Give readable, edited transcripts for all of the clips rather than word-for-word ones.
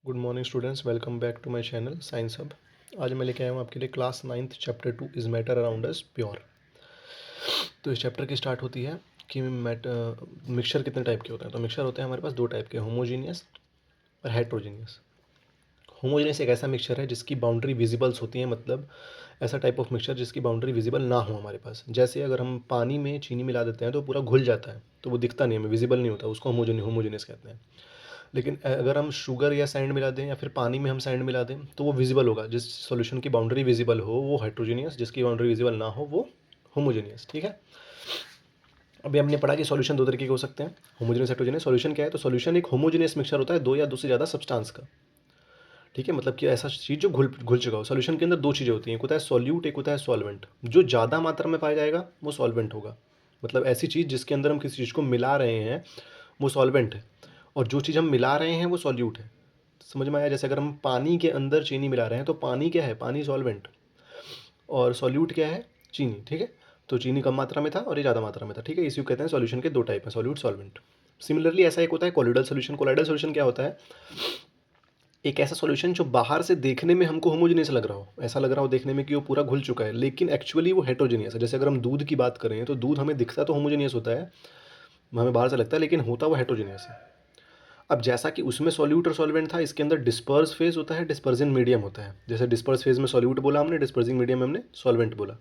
Good morning students, welcome back to my channel science hub. आज मैं लेके आया हूँ आपके लिए class 9th chapter 2 is matter around us pure. तो इस चैप्टर की स्टार्ट होती है कि मिक्सचर कितने टाइप के होते हैं। तो मिक्सचर होते हैं हमारे पास दो टाइप के, होमोजीनियस और हेट्रोजीनियस। होमोजीनियस एक ऐसा मिक्सचर है जिसकी बाउंड्री विजिबल्स होती है, मतलब ऐसा टाइप ऑफ मिक्सचर जिसकी बाउंड्री विजिबल ना हो हमारे पास। जैसे अगर हम पानी में चीनी मिला देते हैं तो पूरा घुल जाता है, तो वो दिखता नहीं, हमें विजिबल नहीं होता, उसको होमोजीनियस कहते हैं। लेकिन अगर हम शुगर या सैंड मिला दें या फिर पानी में हम सैंड मिला दें तो वो विजिबल होगा। जिस सॉल्यूशन की बाउंड्री विजिबल हो वो हेट्रोजीनियस, जिसकी बाउंड्री विजिबल ना हो वो होमोजीनियस। ठीक है। अभी हमने पढ़ा कि सॉल्यूशन दो तरीके के हो सकते हैं, होमोजीनियस हेट्रोजीनियस। सॉल्यूशन क्या है? तो सॉल्यूशन एक होमोजीनियस मिक्सचर होता है दो या दो से ज़्यादा सब्सटेंस का। ठीक है, मतलब कि ऐसा चीज़ जो घुल घुल चुका हो। सॉल्यूशन के अंदर दो चीज़ें होती हैं, एक होता है सॉल्यूट, एक होता है सॉल्वेंट। जो ज़्यादा मात्रा में पाया जाएगा वो सॉल्वेंट होगा, मतलब ऐसी चीज़ जिसके अंदर हम किसी चीज़ को मिला रहे हैं वो सॉल्वेंट है, और जो चीज़ हम मिला रहे हैं वो सॉल्यूट है। समझ में आया? जैसे अगर हम पानी के अंदर चीनी मिला रहे हैं तो पानी क्या है? पानी सॉल्वेंट, और सॉल्यूट क्या है? चीनी। ठीक है, तो चीनी कम मात्रा में था और ये ज़्यादा मात्रा में था। ठीक है, इसी को कहते हैं सॉल्यूशन के दो टाइप हैं, सॉल्यूट, सॉल्वेंट। सिमिलरली ऐसा एक होता है कोलिडल सॉल्यूशन। कोलिडल सॉल्यूशन क्या होता है? एक ऐसा सॉल्यूशन जो बाहर से देखने में हमको होमोजेनियस लग रहा हो, ऐसा लग रहा हो देखने में कि वो पूरा घुल चुका है, लेकिन एक्चुअली वो हेट्रोजेनियस है। जैसे अगर हम दूध की बात करें तो दूध हमें दिखता तो होमोजेनियस होता है, हमें बाहर से लगता है, लेकिन होता वो हेट्रोजेनियस है। अब जैसा कि उसमें सॉल्यूट और सॉल्वेंट था, इसके अंदर डिस्पर्स फेज होता है, डिस्पर्जन मीडियम होता है। जैसे डिस्पर्स फेज में सॉल्यूट बोला हमने, डिस्पर्सिंग मीडियम में हमने सॉल्वेंट बोला।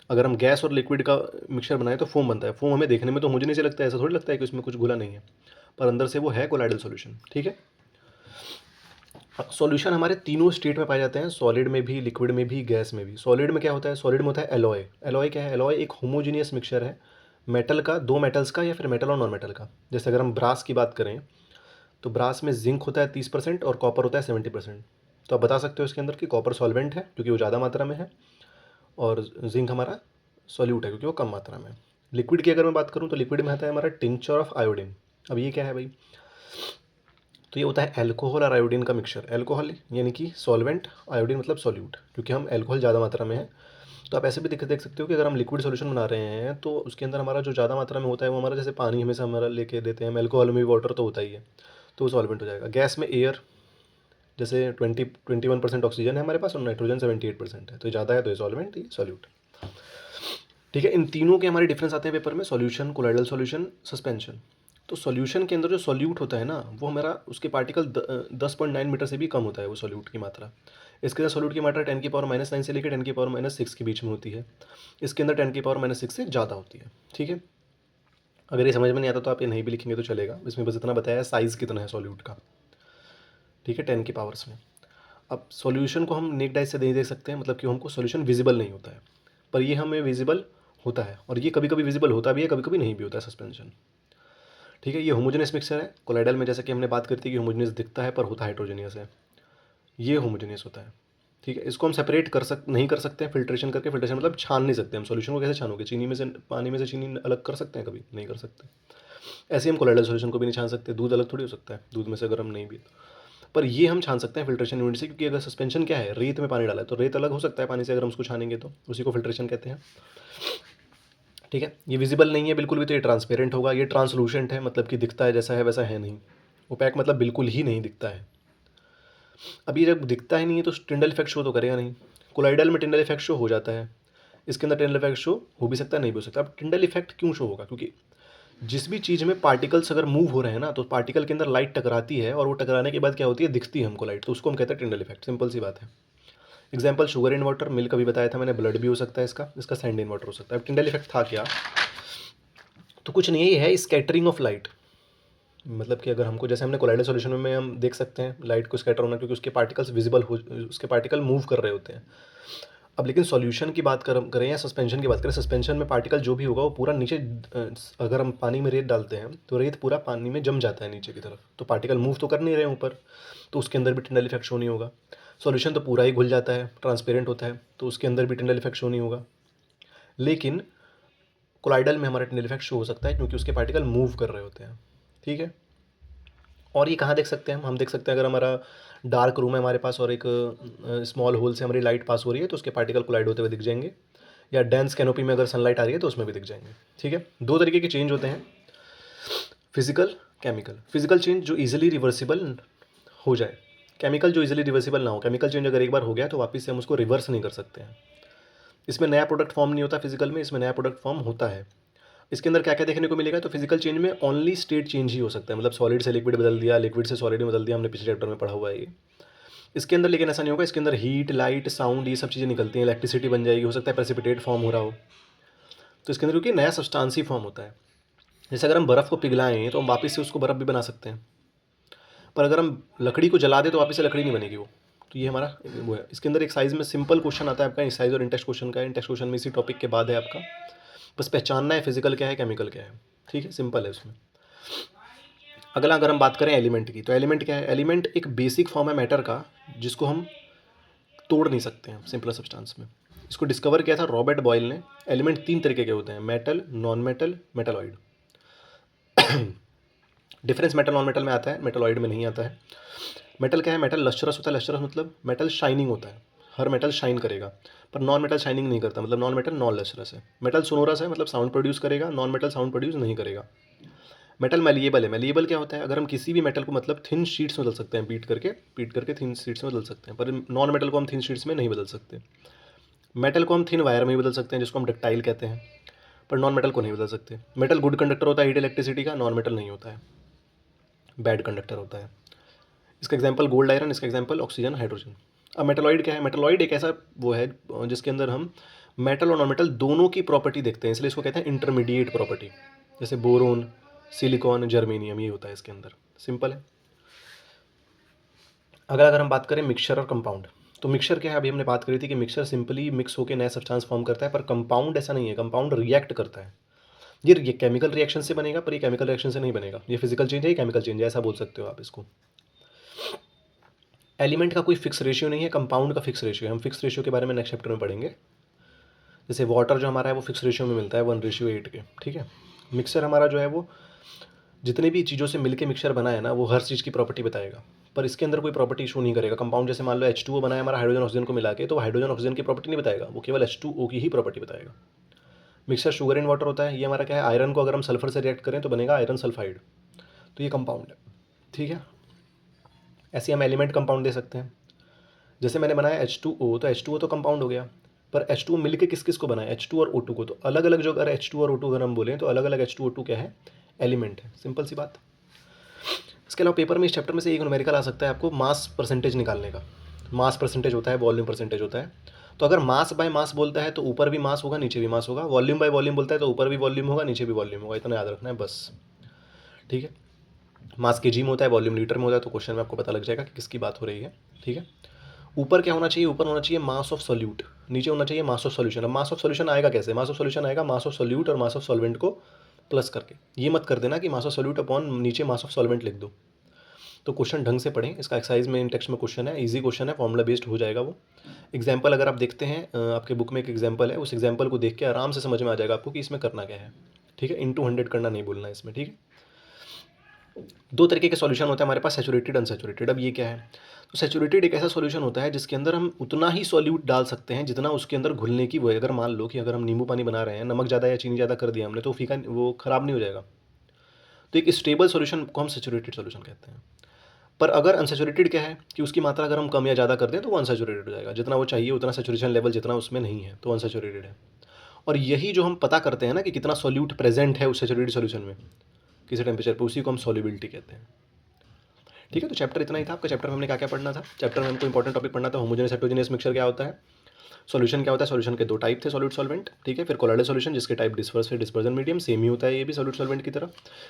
अगर हम गैस और लिक्विड का मिक्सचर बनाए तो फोम बनता है। फोम हमें देखने में तो होमोजेनियस लगता है, ऐसा थोड़ी लगता है कि उसमें कुछ घुला नहीं है, पर अंदर से वो है कोलाइडल सॉल्यूशन। ठीक है, सॉल्यूशन हमारे तीनों स्टेट में पाए जाते हैं, सॉलिड में भी, लिक्विड में भी, गैस में भी। सॉलिड में क्या होता है? सॉलिड में होता है एलॉय। एलॉय क्या है? एलॉय एक होमोजीनियस मिक्सचर है मेटल का, दो मेटल्स का, या फिर मेटल और नॉन मेटल का। जैसे अगर हम ब्रास की बात करें तो ब्रास में जिंक होता है 30% और कॉपर होता है 70%। तो आप बता सकते हो इसके अंदर कि कॉपर सॉल्वेंट है क्योंकि वो ज़्यादा मात्रा में है, और जिंक हमारा सॉल्यूट है क्योंकि वो कम मात्रा में है। लिक्विड की अगर मैं बात करूँ तो लिक्विड में आता है हमारा टिंचर ऑफ आयोडीन। अब ये क्या है भाई? तो ये होता है एल्कोहल और आयोडीन का मिक्सचर। एल्कोहल यानी कि सॉल्वेंट, आयोडीन मतलब सॉल्यूट, क्योंकि हम एल्कोहल ज़्यादा मात्रा में है। तो आप ऐसे भी देख सकते हो कि अगर हम लिक्विड सॉल्यूशन बना रहे हैं तो उसके अंदर हमारा जो ज़्यादा मात्रा में होता है वो हमारा, जैसे पानी हमेशा हमारा लेके देते हैं हम, एल्कोहल में भी वाटर तो होता ही है, तो वो सॉल्वेंट हो जाएगा। गैस में एयर, जैसे 21% ऑक्सीजन है हमारे पास और नाइट्रोजन 78% है, तो ज़्यादा है तो ये सॉल्वेंट, ये सॉल्यूट। ठीक है, इन तीनों के हमारे डिफरेंस आते हैं पेपर में, सॉल्यूशन, कोलाइडल सॉल्यूशन, सस्पेंशन। तो सॉल्यूशन के अंदर जो सॉल्यूट होता है ना, वो हमारा उसके पार्टिकल 10.9 मीटर से भी कम होता है वो सॉल्यूट की मात्रा। इसके अंदर सॉल्यूट की मात्रा 10⁻⁻9 से लेकर 10⁻⁻6 के बीच में होती है। इसके अंदर 10⁻⁻6 से ज़्यादा होती है। ठीक है, अगर ये समझ में नहीं आता तो आप ये नहीं भी लिखेंगे तो चलेगा, इसमें बस इतना बताया है साइज़ कितना है सॉल्यूट का। ठीक है, 10 की पावर्स में। अब सॉल्यूशन को हम नेक डाइस से नहीं देख सकते हैं, मतलब कि हमको सॉल्यूशन विजिबल नहीं होता है, पर ये हमें विजिबल होता है, और ये कभी कभी विजिबल होता भी है, कभी कभी नहीं भी होता है, सस्पेंशन। ठीक है, ये होमोजेनियस मिक्सचर है। कोलाइडल में जैसे कि हमने बात करी थी कि होमोजेनियस दिखता है पर होता हेट्रोजेनियस है, ये होमोजेनियस होता है। ठीक है, इसको हम सेपरेट नहीं कर सकते हैं फिल्ट्रेशन करके। फिल्ट्रेशन मतलब छान नहीं सकते हम सॉल्यूशन को। कैसे छानोगे? चीनी में से, पानी में से चीनी अलग कर सकते हैं? कभी नहीं कर सकते। ऐसे ही हम कोलाइडल सॉल्यूशन को भी नहीं छान सकते। दूध अलग थोड़ी हो सकता है दूध में से अगर हम नहीं भी, पर ये हम छान सकते हैं फिल्ट्रेशन यूनिट से, क्योंकि अगर सस्पेंशन क्या है, रेत में पानी डाला है तो रेत अलग हो सकता है पानी से, अगर हम उसको छानेंगे तो उसी को फिल्ट्रेशन कहते हैं। ठीक है, ये विजिबल नहीं है बिल्कुल भी, तो ये ट्रांसपेरेंट होगा। ये ट्रांसलूसेंट है, मतलब कि दिखता है जैसा है वैसा है नहीं। ओपैक मतलब बिल्कुल ही नहीं दिखता है। अब ये जब दिखता ही नहीं है तो टिंडल इफेक्ट शो तो करेगा नहीं। कोलाइडल में टिंडल इफेक्ट शो हो जाता है, इसके अंदर टिंडल इफेक्ट शो हो भी सकता है, नहीं भी हो सकता। अब टिंडल इफेक्ट क्यों शो होगा? क्योंकि जिस भी चीज़ में पार्टिकल्स अगर मूव हो रहे हैं ना, तो पार्टिकल के अंदर लाइट टकराती है, और वो टकराने के बाद क्या होती है? दिखती है हमको लाइट, तो उसको हम कहते हैं टिंडल इफेक्ट। सिंपल सी बात है। Example, sugar in water, milk अभी बताया था मैंने, ब्लड भी हो सकता है इसका, इसका सैंड इन वाटर हो सकता है। अब टिंडल इफेक्ट था क्या? तो कुछ नहीं है स्कैटरिंग ऑफ लाइट। मतलब कि अगर हमको, जैसे हमने कोलाइडल सॉल्यूशन में हम देख सकते हैं लाइट को स्कैटर होना, क्योंकि उसके पार्टिकल्स विजिबल हो, उसके पार्टिकल मूव कर रहे होते हैं। अब लेकिन सॉल्यूशन की बात करें या सस्पेंशन की बात करें, सस्पेंशन में पार्टिकल जो भी होगा वो पूरा नीचे, अगर हम पानी में रेत डालते हैं तो रेत पूरा पानी में जम जाता है नीचे की तरफ, तो पार्टिकल मूव तो कर नहीं रहे हैं ऊपर, तो उसके अंदर भी टिंडल इफेक्ट शो नहीं होगा। सॉल्यूशन तो पूरा ही घुल जाता है, ट्रांसपेरेंट होता है, तो उसके अंदर भी टिंडल इफेक्ट शो नहीं होगा। लेकिन कोलाइडल में हमारा टिंडल इफेक्ट शो हो सकता है, क्योंकि उसके पार्टिकल मूव कर रहे होते हैं। ठीक है, और ये कहाँ देख सकते हैं हम देख सकते हैं अगर हमारा डार्क रूम है हमारे पास और एक स्मॉल होल से हमारी लाइट पास हो रही है, तो उसके पार्टिकल कोलाइड होते हुए दिख जाएंगे। या डेंस कैनोपी में अगर सनलाइट आ रही है तो उसमें भी दिख जाएंगे। ठीक है, दो तरीके के चेंज होते हैं, फिजिकल, केमिकल। फिजिकल चेंज जो इजीली रिवर्सिबल हो जाए, केमिकल जो इजीली रिवर्सिबल ना हो, केमिकल चेंज अगर एक बार हो गया तो वापस से हम उसको रिवर्स नहीं कर सकते हैं। इसमें नया प्रोडक्ट फॉर्म नहीं होता फिजिकल में, इसमें नया प्रोडक्ट फॉर्म होता है। इसके अंदर क्या क्या देखने को मिलेगा, तो फिजिकल चेंज में ओनली स्टेट चेंज ही हो सकता है, मतलब सॉलिड से लिक्विड बदल दिया, लिक्विड से सॉलिड में बदल दिया, हमने पिछले चैप्टर में पढ़ा हुआ है ये। इसके अंदर लेकिन ऐसा नहीं होगा, इसके अंदर हीट, लाइट, साउंड, ये सब चीज़ें निकलती हैं, इलेक्ट्रिसिटी बन जाएगी, हो सकता है प्रेसिपिटेट फॉर्म हो रहा हो। तो इसके अंदर क्योंकि नया सब्सटेंस ही फॉर्म होता है। जैसे अगर हम बर्फ़ को पिघलाएं तो हम वापस से उसको बर्फ़ भी बना सकते हैं, पर अगर हम लकड़ी को जला दें तो वापस से लकड़ी नहीं बनेगी वो। तो ये हमारा वो है। इसके अंदर एक साइज़ में सिंपल क्वेश्चन आता है आपका, साइज़ और इंटेक्स क्वेश्चन का, इंटेक्स क्वेश्चन में इसी टॉपिक के बाद है आपका। बस पहचानना है फिजिकल क्या है, केमिकल क्या है, ठीक है, सिंपल है उसमें। अगला अगर हम बात करें एलिमेंट की, तो एलिमेंट क्या है, एलिमेंट एक बेसिक फॉर्म है मैटर का जिसको हम तोड़ नहीं सकते हैं सिंपल सब्सटेंस में। इसको डिस्कवर किया था रॉबर्ट बॉयल ने। एलिमेंट 3 तरीके के होते हैं, metal, non metal, metalloid. Difference metal non metal में आता है, मेटालॉइड में नहीं आता है। मेटल क्या है, मेटल लस्टरस होता है, लस्टरस मतलब मेटल शाइनिंग होता है, हर मेटल शाइन करेगा। पर नॉन मेटल शाइनिंग नहीं करता, मतलब नॉन मेटल नॉन लस्टरस है। मेटल सोनोरस है, मतलब साउंड प्रोड्यूस करेगा, नॉन मेटल साउंड प्रोड्यूस नहीं करेगा। मेटल मैलिएबल है, मैलिएबल क्या होता है, अगर हम किसी भी मेटल को मतलब थिन शीट्स में बदल सकते हैं, पीट करके थिन शीट्स में बदल सकते हैं, पर नॉन मेटल को हम थिन शीट्स में नहीं बदल सकते। मेटल को हम थिन वायर में ही बदल सकते हैं, जिसको हम डक्टाइल कहते हैं, पर नॉन मेटल को नहीं बदल सकते। मेटल गुड कंडक्टर होता है हीट इलेक्ट्रिसिटी का, नॉन मेटल नहीं होता है, बैड कंडक्टर होता है। इसका एग्जांपल गोल्ड आयरन, इसका एग्जांपल ऑक्सीजन, हाइड्रोजन। अब मेटलॉइड क्या है, मेटलॉइड एक ऐसा वो है जिसके अंदर हम मेटल और नॉन मेटल दोनों की प्रॉपर्टी देखते हैं, इसलिए इसको कहते हैं इंटरमीडिएट प्रॉपर्टी। जैसे बोरोन, सिलिकॉन, जर्मेनियम, ये होता है इसके अंदर, सिंपल है। अगर हम बात करें मिक्सचर और कंपाउंड, तो मिक्सचर क्या है, अभी हमने बात करी थी कि मिक्सचर सिंपली मिक्स होकर नया सब्सटेंस फॉर्म करता है, पर कंपाउंड ऐसा नहीं है, कंपाउंड रिएक्ट करता है। ये केमिकल रिएक्शन से बनेगा, पर ये केमिकल रिएक्शन से नहीं बनेगा, ये फिजिकल चेंज है, ये केमिकल चेंज है, ऐसा बोल सकते हो आप इसको। एलिमेंट का कोई फिक्स रेशियो नहीं है, कंपाउंड का फिक्स रेशियो है। हम फिक्स रेशियो के बारे में नेक्स्ट चैप्टर में पढ़ेंगे। जैसे वाटर जो हमारा है वो फिक्स रेशियो में मिलता है 1:8 के, ठीक है। मिक्सर हमारा जो है वो जितने भी चीज़ों से मिलके मिक्सर बना है ना, वो हर चीज़ की प्रॉपर्टी बताएगा, पर इसके अंदर कोई प्रॉपर्टी इशू नहीं करेगा। कंपाउंड जैसे मान लो H2O बना है हमारा हाइड्रोजन ऑक्सीजन को मिला के, तो हाइड्रोजन ऑक्सीजन की प्रॉपर्टी नहीं बताएगा, वो केवल H2O की ही प्रॉपर्टी बताएगा। मिक्सर शुगर इन वाटर होता है, ये हमारा क्या है, आयरन को अगर हम सल्फर से रिएक्ट करें तो बनेगा आयरन सल्फाइड, तो ये कंपाउंड है, ठीक है। ऐसे हम एलिमेंट कंपाउंड दे सकते हैं। जैसे मैंने बनाया H2O, तो H2O तो कंपाउंड हो गया, पर H2O मिलके किस किस को बनाया, H2 और O2 को, तो अलग अलग जो अगर H2 और O2 अगर हम बोलें तो अलग अलग H2O2 क्या है, एलिमेंट है, सिंपल सी बात। इसके अलावा पेपर में इस चैप्टर में से एक न्यूमेरिकल आ सकता है आपको मास परसेंटेज निकालने का। मास परसेंटेज होता है, वॉल्यूम परसेंटेज होता है। तो अगर मास बाय मास बोलता है तो ऊपर भी मास होगा, नीचे भी मास होगा। वॉल्यूम बाय वॉल्यूम बोलता है तो ऊपर भी वॉल्यूम होगा, नीचे भी वॉल्यूम होगा, इतना याद रखना है बस, ठीक है। मास के जी में होता है, वॉल्यूम लीटर में होता है, तो क्वेश्चन में आपको पता लग जाएगा कि किसकी बात हो रही है, ठीक है। ऊपर क्या होना चाहिए, ऊपर होना चाहिए मास ऑफ सॉल्यूट, नीचे होना चाहिए मास ऑफ सॉल्यूशन। अब मास ऑफ सॉल्यूशन आएगा कैसे, मास ऑफ सॉल्यूशन आएगा मास ऑफ सॉल्यूट और मास ऑफ सॉल्वेंट को प्लस करके। ये मत कर देना कि मास ऑफ सॉल्यूट अपॉन नीचे मास ऑफ सॉल्वेंट लिख दो। तो क्वेश्चन ढंग से पढ़ें, इसका एक्सरसाइज में इन टेक्स्ट में क्वेश्चन है, इजी क्वेश्चन है, फॉर्मूला बेस्ड हो जाएगा वो। एग्जाम्पल अगर आप देखते हैं आपके बुक में एक एग्जाम्पल है, उस एग्जाम्पल को देख के आराम से समझ में आ जाएगा आपको कि इसमें करना क्या है, ठीक है। इंटू 100 करना नहीं बोलना है इसमें, ठीक है। दो तरीके के सॉल्यूशन होते हैं हमारे पास, सैचुरेटेड, अनसैचुरेटेड। अब ये क्या है, तो सैचुरेटेड एक ऐसा सॉल्यूशन होता है जिसके अंदर हम उतना ही सॉल्यूट डाल सकते हैं जितना उसके अंदर घुलने की वो है। अगर मान लो कि अगर हम नींबू पानी बना रहे हैं, नमक ज़्यादा या चीनी ज़्यादा कर दिया हमने, तो फीका वो ख़राब नहीं हो जाएगा। तो एक स्टेबल सॉल्यूशन को हम सैचुरेटेड सॉल्यूशन कहते हैं। पर अगर अनसैचुरेटेड क्या है कि उसकी मात्रा अगर हम कम या ज़्यादा कर दें तो वो अनसैचुरेटेड हो जाएगा, जितना वो चाहिए उतना सैचुरेशन लेवल जितना उसमें नहीं है, तो अनसैचुरेटेड है। और यही जो हम पता करते हैं ना कि कितना सॉल्यूट प्रेजेंट है उस सैचुरेटेड सॉल्यूशन में किसी टेम्परेचर पे, उसी को हम सॉल्युबिलिटी कहते हैं, ठीक है। तो चैप्टर इतना ही था आपका। चैप्टर में हमने क्या क्या पढ़ना था, चैप्टर में हमको इंपॉर्टेंट टॉपिक पढ़ना था, होमोजेनियस हेटेरोजेनियस मिक्सचर क्या होता है, सॉल्यूशन क्या होता है, सॉल्यूशन के दो टाइप थे, सॉल्यूट सॉल्वेंट, ठीक है। फिर कोलोइडल सॉल्यूशन जिसके टाइप डिस्पर्स है, डिस्पर्जन मीडियम, सेम ही होता है ये भी सॉल्यूट सॉल्वेंट की तरह।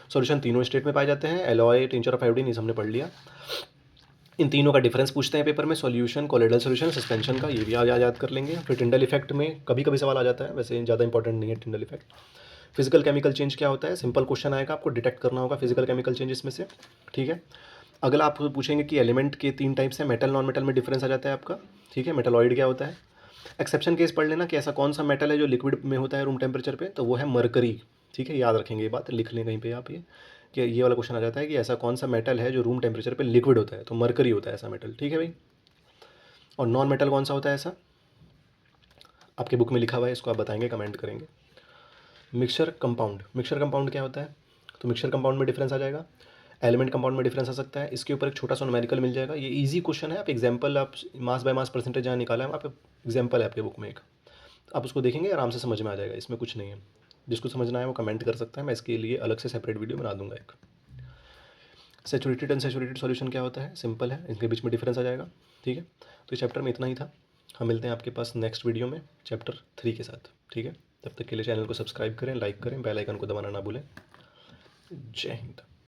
सॉल्यूशन तीनों स्टेट में पाए जाते हैं, एलॉय, टिंचर ऑफ आयोडीन, ये हमने पढ़ लिया। इन तीनों का डिफरेंस पूछते हैं पेपर में, सॉल्यूशन, कोलोइडल सॉल्यूशन, सस्पेंशन का, ये भी याद कर लेंगे। फिर टिंडल इफेक्ट में कभी कभी सवाल आ जाता है, वैसे ज़्यादा इंपॉर्टेंट नहीं है Tyndall effect. Physical chemical change क्या होता है, सिंपल क्वेश्चन आएगा, आपको डिटेक्ट करना होगा फिजिकल केमिकल चेंजेस में से, ठीक है। अगला आप पूछेंगे कि एलिमेंट के 3 टाइप्स हैं, मेटल नॉन मेटल में डिफरेंस आ जाता है आपका, ठीक है। मेटलॉइड क्या होता है, एक्सेप्शन केस पढ़ लेना कि ऐसा कौन सा मेटल है जो लिक्विड में होता है रूम टेम्परेचर पे, तो वो है मरकरी, ठीक है। याद रखेंगे ये बात, लिख लें कहीं पे आप ये, कि ये वाला क्वेश्चन आ जाता है कि ऐसा कौन सा मेटल है जो रूम टेम्परेचर पे लिक्विड होता है, तो मरकरी होता है ऐसा मेटल, ठीक है भाई। और नॉन मेटल कौन सा होता है ऐसा, आपके बुक में लिखा हुआ है, इसको आप बताएंगे, कमेंट करेंगे। मिक्सचर कंपाउंड, मिक्सचर कंपाउंड क्या होता है, तो मिक्सचर कंपाउंड में डिफरेंस आ जाएगा, एलिमेंट कंपाउंड में डिफरेंस आ सकता है। इसके ऊपर एक छोटा सा न्यूमेरिकल मिल जाएगा। ये ईजी क्वेश्चन है, आप एग्जाम्पल, आप मास बाय मास परसेंटेज जहाँ निकाला है, आप एग्जाम्पल है आपके बुक में एक, आप उसको देखेंगे आराम से समझ में आ जाएगा, इसमें कुछ नहीं है। जिसको समझना है वो कमेंट कर सकता है, मैं इसके लिए अलग से सेपरेट वीडियो बना दूंगा एक। सैचुरेटेड अनसैचुरेटेड सॉल्यूशन क्या होता है, सिंपल है, इनके बीच में डिफरेंस आ जाएगा। ठीक है, तो इस चैप्टर में इतना ही था। हम मिलते हैं आपके पास नेक्स्ट वीडियो में चैप्टर 3 के साथ। ठीक है, तब तक के लिए चैनल को सब्सक्राइब करें, लाइक करें, बेल आइकन को दबाना ना भूलें। जय हिंद।